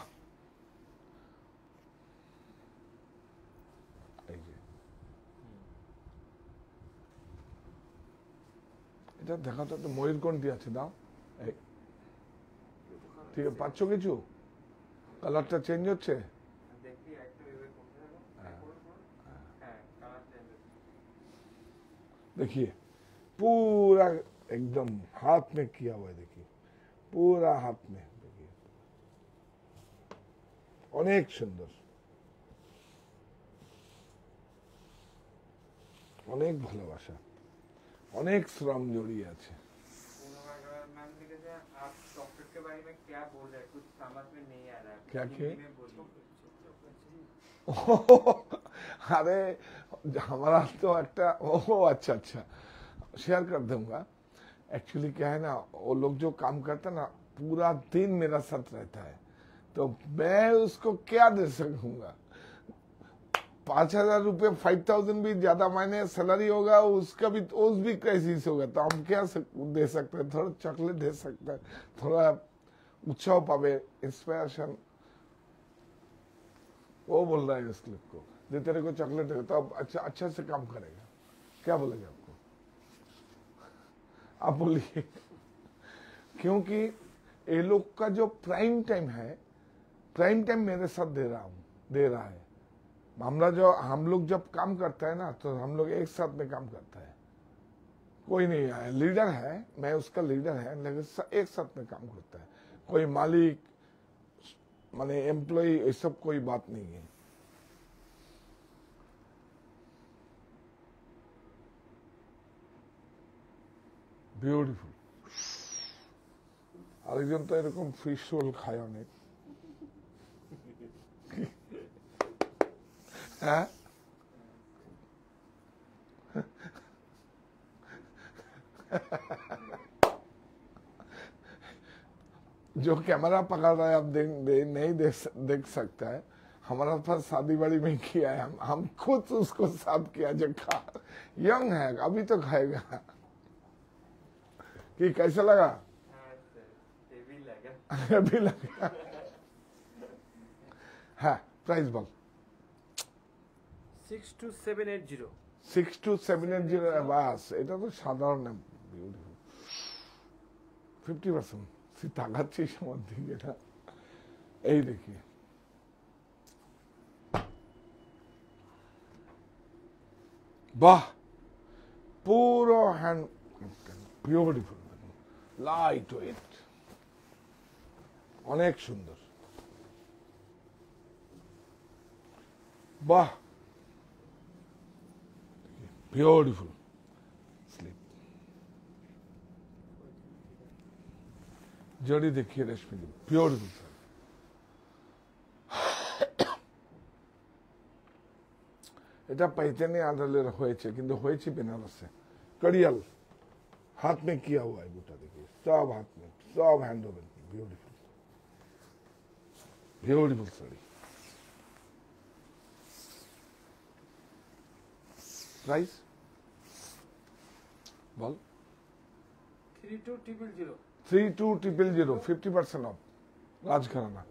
[SPEAKER 2] এই যে এটা দেখাতো একটা ময়ূর কোনটি আছে দাও এই ঠিক আছে পাচ্ছ কিছু কালারটা চেঞ্জ হচ্ছে
[SPEAKER 1] देखिए একটু এভাবে করতে থাকো হ্যাঁ কালার চেঞ্জ হচ্ছে
[SPEAKER 2] देखिए पूरा एकदम हाथ में किया हुआ है देखिए पूरा हाथ में देखिए অনেক সুন্দর অনেক ভালোবাসা অনেক শ্রম জড়িয়ে আছে
[SPEAKER 1] पूनम अग्रवाल मैम लिखे आप चॉकलेट के बारे में क्या बोल रहे हैं कुछ समझ में नहीं आ रहा है
[SPEAKER 2] क्या
[SPEAKER 1] हिंदी
[SPEAKER 2] क्या?
[SPEAKER 1] में बोलिए
[SPEAKER 2] अरे हमारा तो একটা ओह अच्छा अच्छा शेयर कर दूंगा एक्चुअली क्या है ना वो लोग जो काम करता है ना पूरा दिन मेरा साथ रहता है तो मैं उसको क्या दे सकूंगा 5,000 रुपये 5,000 भी ज्यादा मायने सैलरी होगा उसका भी उस भी क्राइसिस होगा तो हम क्या दे सकते हैं थोड़ा चॉकलेट दे सकते हैं थोड़ा उत्साह पावे इंस्पिरेशन वो बोल रहा है उस क्लिप को जो तेरे को चॉकलेट देगा तो अब अच्छा अच्छा से काम करेगा क्या बोलेंगे आपको आप बोलिए क्योंकि ये लोग का जो प्राइम टाइम है प्राइम टाइम मेरे साथ दे रहा है हम लोग जब काम करता है ना तो हम लोग एक साथ में काम करता है कोई नहीं है लीडर है मैं उसका लीडर है लेकिन एक साथ में काम करता है कोई मालिक माने एम्प्लॉय ये सब कोई बात नहीं है বিউটিফুল আরেকজন তো এরকম ফিশ রোল খায় অনেক হ্যাঁ जो कैमरा पकड़ रहा है आप नहीं देख सकता है हमारा पास शादी बाड़ी में किया है हम खुद उसको साथ किया जो खा यंग है अभी तो खाएगा कि कैसा लगा
[SPEAKER 1] हाँ सर ये भी लगा
[SPEAKER 2] अभी लगा हाँ प्राइस बोल
[SPEAKER 4] 62780
[SPEAKER 2] 62780 বাস এটা তো সাধারণ বিউটিফুল 50% তাকাচ্ছিস আমার দিকে এটা এই দেখি বাহ পুরো হ্যান্ড বিউটিফুল লাইট ওয়েট অনেক সুন্দর বাহ beautiful sleep जड़ी देखिए रेशमी जी ब्यूटीफुल सर এটা पैतनी आंध्र হয়েছে কিন্তু হয়েছে বেনারসে कड़ियल हाथ में किया हुआ है बूटा देखिए सब हाथ में सब hand over beautiful beautiful sari price बोल
[SPEAKER 4] 32000
[SPEAKER 2] 32,000 50% ऑफ राजघराना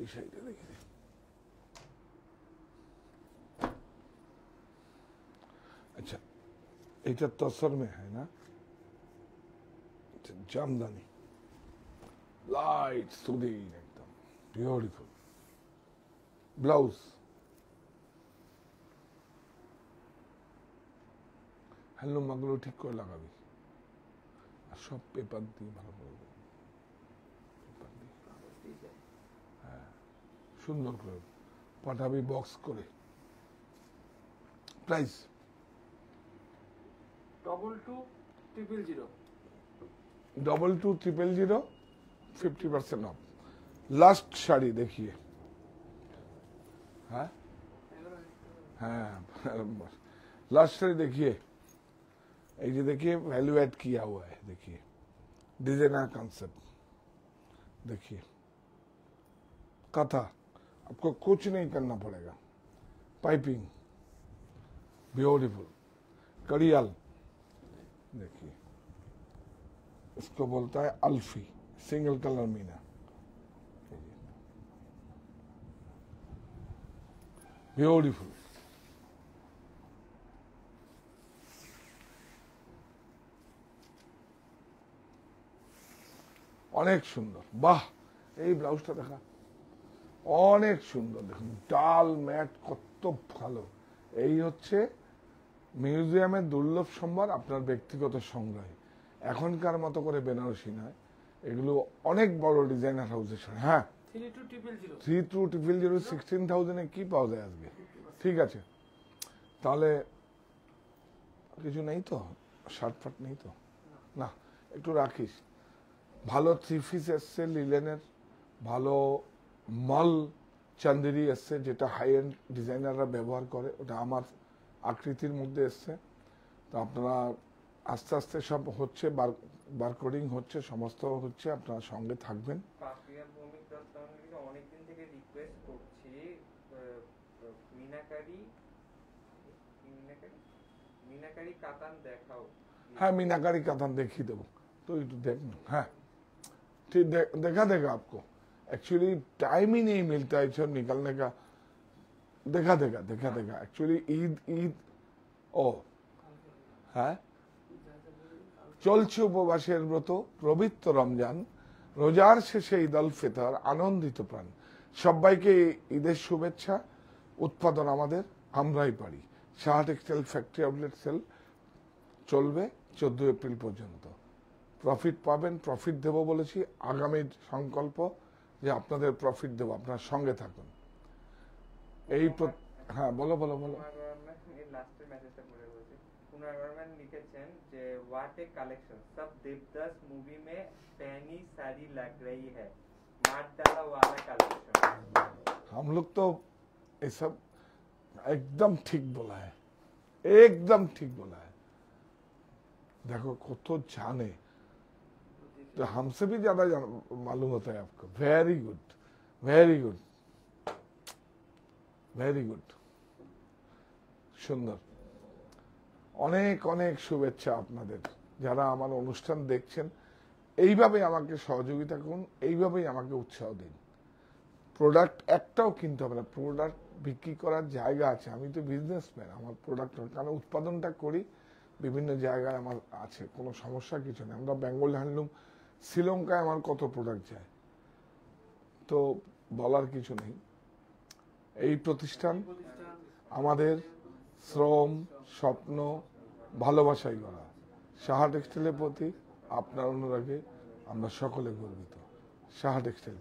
[SPEAKER 2] এই সাইডে দেখি अच्छा এটা तसर में है ना जामदानी लाइट सुदीन एकदम ब्यूटीफुल ब्लाउज হ্যালো মাগুলো ঠিক করে লাগাবি আর সব পেপার দিয়ে ভালো করে পেপার দিয়ে হ্যাঁ সুন্দর করে পাঠাবি বক্স করে প্রাইস
[SPEAKER 4] 22,000
[SPEAKER 2] 22,000 50% ऑफ लास्ट शाड़ी देखिए हाँ हाँ लास्ट शाड़ी देखिए ये देखिए वैल्यू ऐड किया हुआ है देखिए डिजाइनर कॉन्सेप्ट देखिए कथा आपको कुछ नहीं करना पड़ेगा। पाइपिंग ब्यूटीफुल, कड़ियाल देखिए, इसको बोलता है अल्फी, सिंगल कलर मीना, ब्यूटीफुल। অনেক সুন্দর, বাহ এই ব্লাউজটা দেখা অনেক সুন্দর, দেখুন ডাল ম্যাট কত ভালো। এই হচ্ছে মিউজিয়ামের দুর্লভ সম্ভার, আপনার ব্যক্তিগত সংগ্রহে। এখনকার মতো করে বেনারসি নয়, এগুলো অনেক বড় ডিজাইনার হাউসের সঙ্গে। হ্যাঁ 3200 16,000 কি পাওয়া যায় আজকে? ঠিক আছে, তাহলে কিছু নেই তো, শার্ট ফাট নেই তো? না, একটু রাখিস। ভালো থ্রি পিস এসছে লিলেনের, ভালো মল চান্দেরি এসছে, যেটা হাই এন্ড ডিজাইনাররা ব্যবহার করে, ওটা আমার আকৃতির মধ্যে এসছে। তো আপনারা আস্তে আস্তে সব হচ্ছে, বারকোডিং হচ্ছে, সমস্ত হচ্ছে, আপনারা সঙ্গে থাকবেন।
[SPEAKER 1] পাপিয়া ভৌমিক দত্তাকে অনেকদিন থেকে রিকোয়েস্ট করছি, মিনাকারি কাতান দেখাও।
[SPEAKER 2] হ্যাঁ मीनाकारी कातान देखी देव, तो একটু देख ना। हाँ ठीक, देखा देगा आपको, एक्चुअली टाइम ही नहीं मिलता है सब निकलने का। देखा देगा एक्चुअली ईद ও হ্যাঁ চলছে উপবাসের ব্রত, পবিত্র রমজান, রোজার শেষে ঈদ আল ফিতর, আনন্দিত প্রাণ। সবাইকে ঈদের শুভেচ্ছা। উৎপাদন আমাদের, আমরাই পারি। Saha textile factory outlet sale চলবে 14 এপ্রিল পর্যন্ত। প্রফিট পাবেন, প্রফিট দেব বলেছি, আগামী সংকল্প যে আপনাদের প্রফিট দেব, আপনার সঙ্গে থাকুন। এই হ্যাঁ বলো বলো বলো।
[SPEAKER 1] লাস্টের মেসেজটা পড়ে বলছি, কুনার গভর্নমেন্ট লিখেছেন যে व्हाट ए कलेक्शन, सब देवदास मूवी में पहनी साड़ी लग रही है, मार डाला वाला कलेक्शन।
[SPEAKER 2] हम लोग तो ये सब एकदम ठीक बोला है, एकदम ठीक बोला है। देखो कत जाने, तो हमसे भी ज्यादा मालूम होता है आपको। Very good, very good, very good, সুন্দর। অনেক অনেক শুভেচ্ছা আপনাদের যারা আমার অনুষ্ঠান দেখছেন। এইভাবেই আমাকে সহযোগিতা করুন, এইভাবেই আমাকে উৎসাহ দিন। প্রোডাক্ট একটাও কিনতে হবে না, প্রোডাক্ট বিক্রি করার জায়গা আছে। আমি তো বিজনেসম্যান, আমার প্রোডাক্ট, কারণ উৎপাদনটা করি বিভিন্ন জায়গায়, আমার আছে, কোনো সমস্যা কিছু নেই। আমরা বেঙ্গল হ্যান্ডলুম, শ্রীলঙ্কায় আমার কত প্রোডাক্ট যায়, তো বলার কিছু নেই। এই প্রতিষ্ঠান আমাদের শ্রম, স্বপ্ন, ভালোবাসাই গড়া। সাহা টেক্সটাইলের প্রতি আপনার অনুরাগে আমরা সকলে গর্বিত। সাহা টেক্সটাইল।